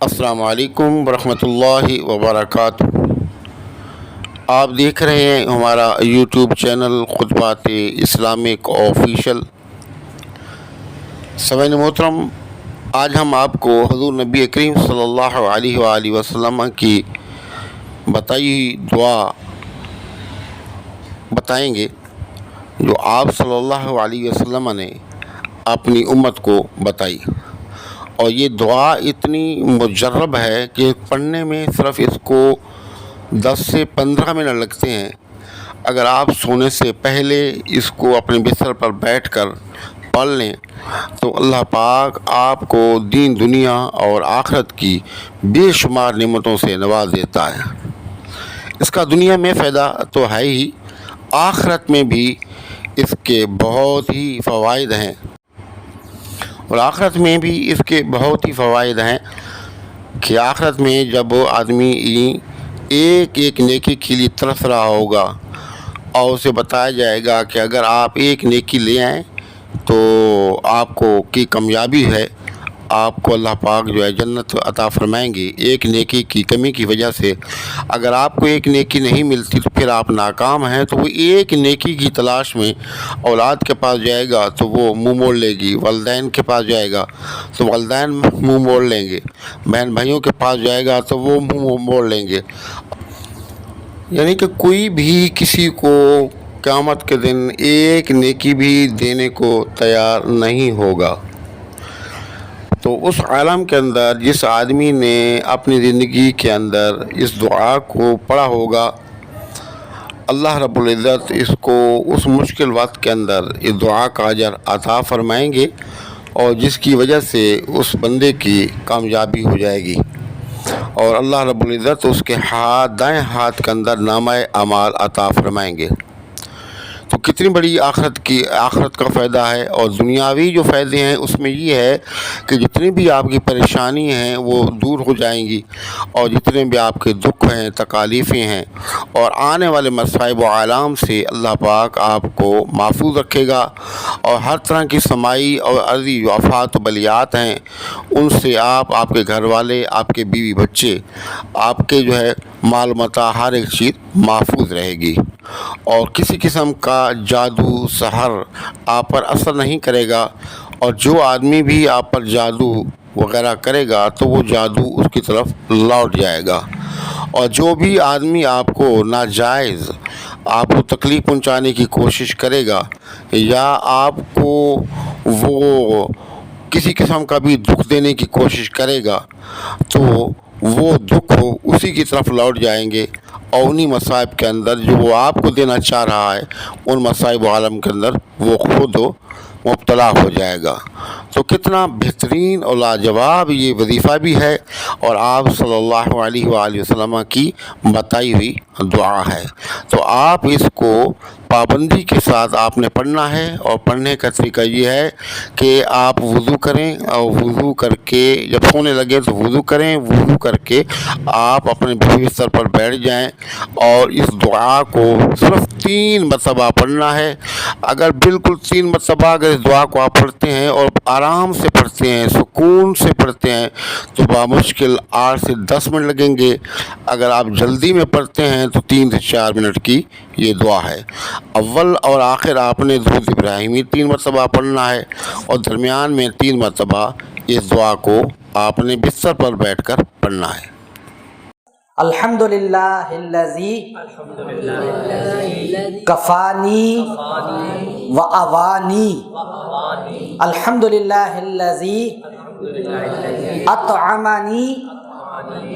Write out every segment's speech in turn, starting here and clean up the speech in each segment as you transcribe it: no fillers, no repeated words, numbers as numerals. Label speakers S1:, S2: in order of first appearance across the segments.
S1: السلام علیکم ورحمۃ اللہ وبرکاتہ۔ آپ دیکھ رہے ہیں ہمارا یوٹیوب چینل خطبات اسلامک آفیشل۔ سامعین محترم، آج ہم آپ کو حضور نبی کریم صلی اللہ علیہ وآلہ وسلم کی بتائی ہوئی دعا بتائیں گے جو آپ صلی اللہ علیہ وسلم نے اپنی امت کو بتائی، اور یہ دعا اتنی مجرب ہے کہ پڑھنے میں صرف اس کو 10 سے 15 منٹ لگتے ہیں۔ اگر آپ سونے سے پہلے اس کو اپنے بستر پر بیٹھ کر پڑھ لیں تو اللہ پاک آپ کو دین دنیا اور آخرت کی بے شمار نعمتوں سے نواز دیتا ہے۔ اس کا دنیا میں فائدہ تو ہے ہی، آخرت میں بھی اس کے بہت ہی فوائد ہیں، اور آخرت میں بھی اس کے بہت ہی فوائد ہیں کہ آخرت میں جب آدمی ایک ایک نیکی کے لیے ترس رہا ہوگا اور اسے بتایا جائے گا کہ اگر آپ ایک نیکی لے آئیں تو آپ کو کی کامیابی ہے، آپ کو اللہ پاک جو ہے جنت عطا فرمائیں گے۔ ایک نیکی کی کمی کی وجہ سے اگر آپ کو ایک نیکی نہیں ملتی تو پھر آپ ناکام ہیں، تو وہ ایک نیکی کی تلاش میں اولاد کے پاس جائے گا تو وہ منہ موڑ لے گی، والدین کے پاس جائے گا تو والدین منہ موڑ لیں گے، بہن بھائیوں کے پاس جائے گا تو وہ منہ موڑ لیں گے۔ یعنی کہ کوئی بھی کسی کو قیامت کے دن ایک نیکی بھی دینے کو تیار نہیں ہوگا۔ تو اس عالم کے اندر جس آدمی نے اپنی زندگی کے اندر اس دعا کو پڑھا ہوگا، اللہ رب العزت اس کو اس مشکل وقت کے اندر اس دعا کا اجر عطا فرمائیں گے، اور جس کی وجہ سے اس بندے کی کامیابی ہو جائے گی، اور اللہ رب العزت اس کے دائیں ہاتھ کے اندر نامہ اعمال عطا فرمائیں گے۔ تو کتنی بڑی آخرت کا فائدہ ہے، اور دنیاوی جو فائدے ہیں اس میں یہ ہے کہ جتنی بھی آپ کی پریشانی ہیں وہ دور ہو جائیں گی، اور جتنے بھی آپ کے دکھ ہیں، تکالیفیں ہیں، اور آنے والے مصائب و آلام سے اللہ پاک آپ کو محفوظ رکھے گا، اور ہر طرح کی سماعی اور ارضی جو آفات و بلیات ہیں ان سے آپ کے گھر والے، آپ کے بیوی بچے، آپ کے جو ہے مال متاع، ہر ایک چیز محفوظ رہے گی، اور کسی قسم کا جادو سحر آپ پر اثر نہیں کرے گا، اور جو آدمی بھی آپ پر جادو وغیرہ کرے گا تو وہ جادو اس کی طرف لوٹ جائے گا، اور جو بھی آدمی آپ کو ناجائز آپ کو تکلیف پہنچانے کی کوشش کرے گا، یا آپ کو وہ کسی قسم کا بھی دکھ دینے کی کوشش کرے گا، تو وہ دکھ اسی کی طرف لوٹ جائیں گے، اور انہی مصائب کے اندر جو وہ آپ کو دینا چاہ رہا ہے ان مصائب و عالم کے اندر وہ خود مبتلا ہو جائے گا۔ تو کتنا بہترین اور لاجواب یہ وظیفہ بھی ہے، اور آپ صلی اللہ علیہ وآلہ وسلم کی بتائی ہوئی دعا ہے۔ تو آپ اس کو پابندی کے ساتھ آپ نے پڑھنا ہے، اور پڑھنے کا طریقہ یہ ہے کہ آپ وضو کریں، اور وضو کر کے جب سونے لگے تو وضو کریں، وضو کر کے آپ اپنے بستر پر بیٹھ جائیں، اور اس دعا کو صرف 3 مرتبہ پڑھنا ہے۔ اگر بالکل 3 مرتبہ اگر اس دعا کو آپ پڑھتے ہیں اور آرام سے پڑھتے ہیں، سکون سے پڑھتے ہیں، تو بامشکل 8 سے 10 منٹ لگیں گے۔ اگر آپ جلدی میں پڑھتے ہیں تو 3 سے 4 منٹ کی یہ دعا ہے۔ اول اور آخر آپ نے درود ابراہیمی 3 مرتبہ پڑھنا ہے، اور درمیان میں 3 مرتبہ اس دعا کو آپ نے بستر پر بیٹھ کر پڑھنا ہے۔
S2: الحمدللہ الذی کفانی و اوانی، الحمدللہ الذی اطعمنی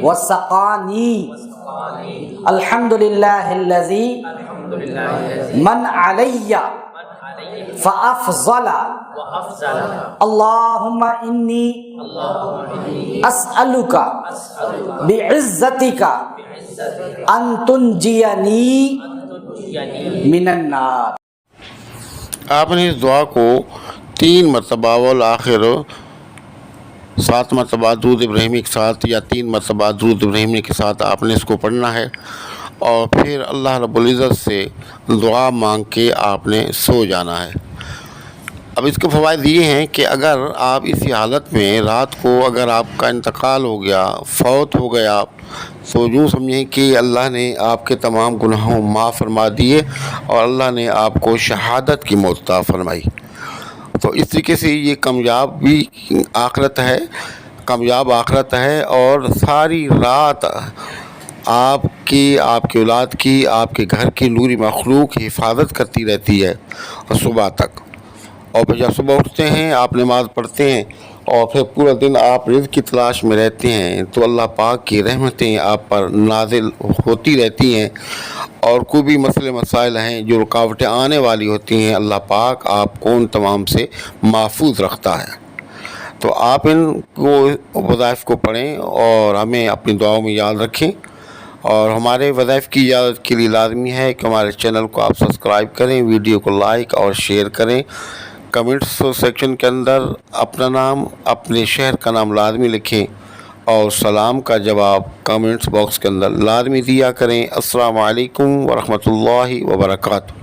S2: و سقانی، الحمدللہ الذی من علی فافضل، اللہم انی اسألک بعزتک ان تنجینی من النار۔
S1: آپ نے اس دعا کو 3 مرتبہ اول آخر 7 مرتبہ درود ابراہیمی کے ساتھ، یا 3 مرتبہ درود ابراہیمی کے ساتھ آپ نے اس کو پڑھنا ہے، اور پھر اللہ رب العزت سے دعا مانگ کے آپ نے سو جانا ہے۔ اب اس کے فوائد یہ ہیں کہ اگر آپ اسی حالت میں رات کو اگر آپ کا انتقال ہو گیا، فوت ہو گیا، تو یوں سمجھیں کہ اللہ نے آپ کے تمام گناہوں معاف فرما دیے اور اللہ نے آپ کو شہادت کی موت عطا فرمائی۔ تو اس طریقے سے یہ کامیاب آخرت ہے اور ساری رات آپ کی، آپ کی اولاد کی، آپ کے گھر کی نوری مخلوق حفاظت کرتی رہتی ہے اور صبح تک۔ اور پھر جب صبح اٹھتے ہیں آپ نماز پڑھتے ہیں اور پھر پورا دن آپ رزق کی تلاش میں رہتے ہیں تو اللہ پاک کی رحمتیں آپ پر نازل ہوتی رہتی ہیں، اور کوئی بھی مسئلے مسائل ہیں جو رکاوٹیں آنے والی ہوتی ہیں اللہ پاک آپ کو ان تمام سے محفوظ رکھتا ہے۔ تو آپ ان وظائف کو پڑھیں اور ہمیں اپنی دعاؤں میں یاد رکھیں، اور ہمارے وظائف کی اجازت کے لیے لازمی ہے کہ ہمارے چینل کو آپ سبسکرائب کریں، ویڈیو کو لائک اور شیئر کریں، کمنٹس سیکشن کے اندر اپنا نام، اپنے شہر کا نام لازمی لکھیں، اور سلام کا جواب کمنٹس باکس کے اندر لازمی دیا کریں۔ السلام علیکم ورحمۃ اللہ وبرکاتہ۔